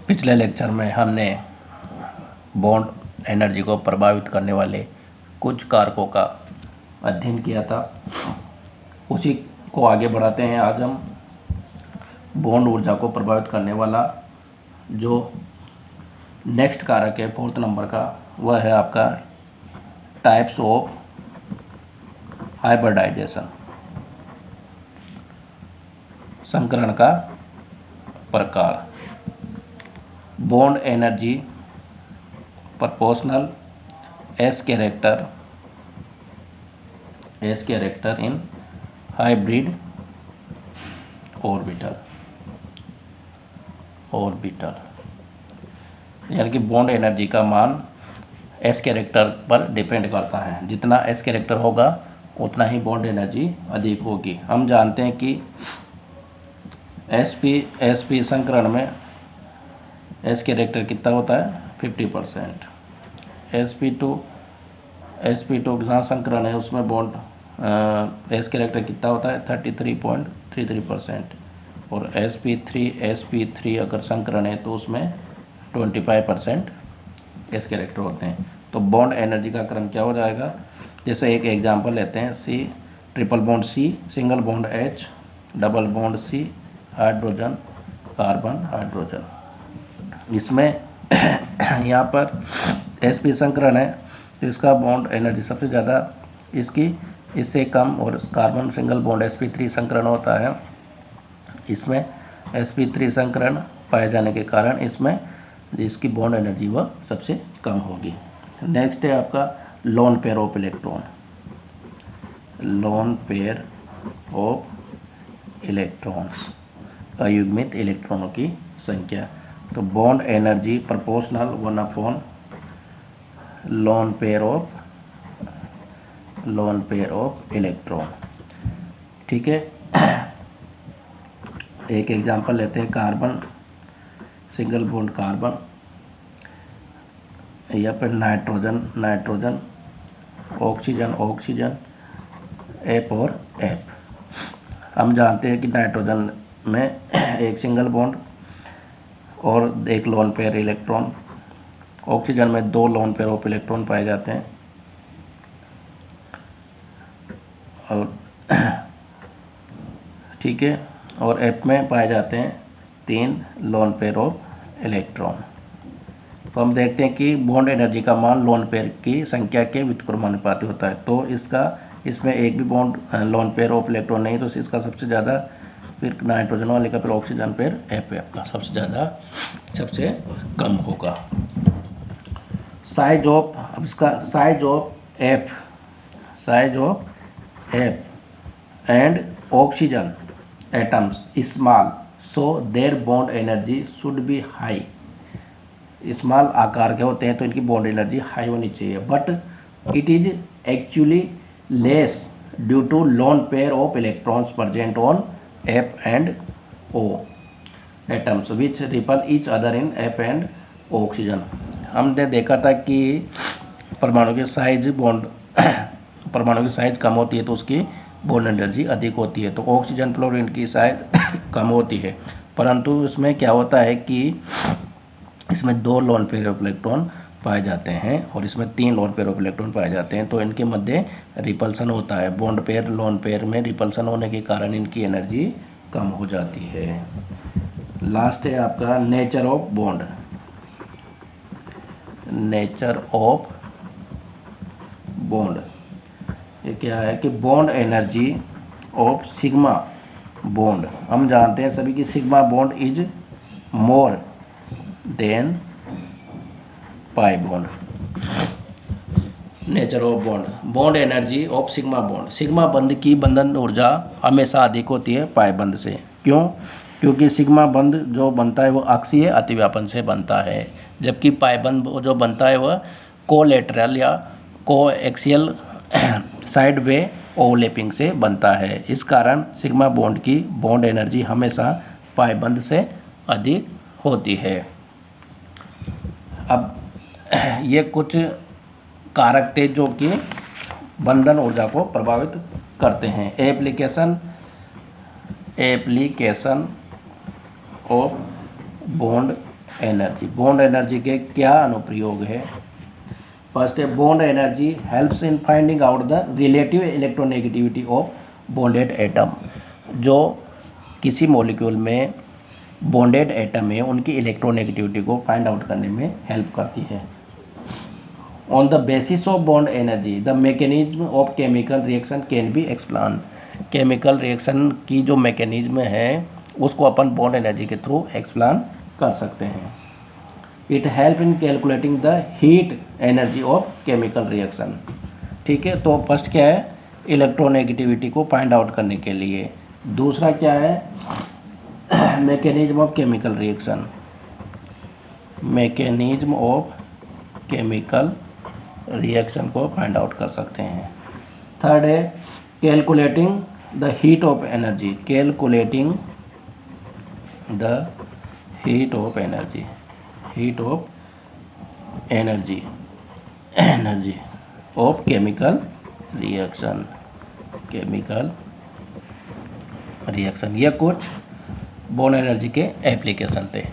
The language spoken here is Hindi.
पिछले लेक्चर में हमने बॉन्ड एनर्जी को प्रभावित करने वाले कुछ कारकों का अध्ययन किया था। उसी को आगे बढ़ाते हैं। आज हम बॉन्ड ऊर्जा को प्रभावित करने वाला जो नेक्स्ट कारक है 4th नंबर का, वह है आपका टाइप्स ऑफ हाइब्रिडाइजेशन, संकरण का प्रकार। Bond energy proportional S character in hybrid orbital यानी कि बॉन्ड एनर्जी का मान S कैरेक्टर पर डिपेंड करता है। जितना S कैरेक्टर होगा उतना ही बॉन्ड एनर्जी अधिक होगी। हम जानते हैं कि sp संकरण में S कैरेक्टर कितना होता है 50%। sp2 के साथ संकरण है, उसमें बॉन्ड S कैरेक्टर कितना होता है 33.33%। और sp3 अगर संकरण है तो उसमें 25% S कैरेक्टर होते हैं। तो बॉन्ड एनर्जी का क्रम क्या हो जाएगा, जैसे एक एग्जांपल लेते हैं, C triple bond C, single bond H, double bond C, hydrogen carbon hydrogen. इसमें यहाँ पर sp संकरण है तो इसका बॉन्ड एनर्जी सबसे ज़्यादा इससे कम, और कार्बन सिंगल बॉन्ड sp3 संकरण होता है। इसमें sp3 संकरण पाए जाने के कारण इसमें इसकी बॉन्ड एनर्जी वह सबसे कम होगी। नेक्स्ट है आपका लोन पेयर ऑफ इलेक्ट्रॉन, अयुग्मित इलेक्ट्रॉनों की संख्या। तो बॉन्ड एनर्जी प्रोपोर्शनल 1/लोन पेयर ऑफ इलेक्ट्रॉन। ठीक है, एक एग्जांपल लेते हैं, कार्बन सिंगल बॉन्ड कार्बन, या फिर नाइट्रोजन, ऑक्सीजन, F और F। हम जानते हैं कि नाइट्रोजन में एक सिंगल बॉन्ड और एक लोन पेयर इलेक्ट्रॉन, ऑक्सीजन में 2 लोन पेयर ऑफ इलेक्ट्रॉन पाए जाते हैं, और ठीक है, और F में पाए जाते हैं 3 लोन पेयर ऑफ इलेक्ट्रॉन। तो हम देखते हैं कि बॉन्ड एनर्जी का मान लोन पेयर की संख्या के व्युत्क्रमानुपाती होता है। तो इसमें एक भी bond loan pair of electron नहीं, तो इसका सबसे ज़्यादा, फिर नाइट्रोजन वाले का, फिर ऑक्सीजन, फिर F का सबसे कम होगा। Size of F and oxygen atoms small, so their bond energy should be high. Small आकार के होते हैं तो इनकी बॉन्ड एनर्जी हाई होनी चाहिए, but it is actually less due to lone pair of electrons present on F and O atoms which repel each other in F and oxygen. हमने देखा था कि परमाणु की साइज कम होती है तो उसकी बॉन्ड एनर्जी अधिक होती है। तो ऑक्सीजन फ्लोरीन की साइज कम होती है, परंतु इसमें क्या होता है कि इसमें 2 लोन पेयर ऑफ इलेक्ट्रॉन पाए जाते हैं और इसमें 3 लोन पेयर ऑफ इलेक्ट्रॉन पाए जाते हैं, तो इनके मध्य रिपल्सन होता है। बॉन्ड पेयर लोन पेयर में रिपल्सन होने के कारण इनकी एनर्जी कम हो जाती है। लास्ट है आपका नेचर ऑफ बॉन्ड। ये क्या है कि bond energy of sigma bond, हम जानते हैं सभी कि sigma bond is more than pi bond. Nature of bond energy of sigma bond, sigma बंध की बंधन ऊर्जा हमेशा अधिक होती है पाई बंध से। क्यों? क्योंकि सिग्मा बंध जो बनता है वो अक्षीय अतिव्यापन से बनता है, जबकि पाई बंध जो बनता है वह कोलेटरल या कोएक्सियल साइड वे ओवरलैपिंग से बनता है। इस कारण सिग्मा बॉन्ड की बॉन्ड एनर्जी हमेशा पाई बंध से अधिक होती है। अब ये कुछ कारक थे जो कि बंधन ऊर्जा को प्रभावित करते हैं। Application of bond energy. Bond energy के क्या अनुप्रयोग है? फर्स्ट है bond energy helps in finding out the relative electronegativity of bonded atom. जो किसी मॉलिक्यूल में बॉन्डेड एटम है उनकी इलेक्ट्रोनेगेटिविटी को फाइंड आउट करने में हेल्प करती है। On the basis of bond energy the mechanism of chemical reaction can be explain. Chemical reaction की जो मैकेनिज्म है उसको अपन बॉन्ड एनर्जी के थ्रू एक्सप्लेन कर सकते हैं। It help in calculating the heat energy of chemical reaction. ठीक है, तो फर्स्ट क्या है, इलेक्ट्रोनेगेटिविटी को फाइंड आउट करने के लिए। दूसरा क्या है, mechanism of chemical reaction, mechanism of chemical reaction को फाइंड आउट कर सकते हैं। थर्ड है calculating the heat of energy, calculating the heat of energy, heat of energy, energy of chemical reaction, chemical reaction. ये कुछ बॉन्ड एनर्जी के एप्लीकेशन थे।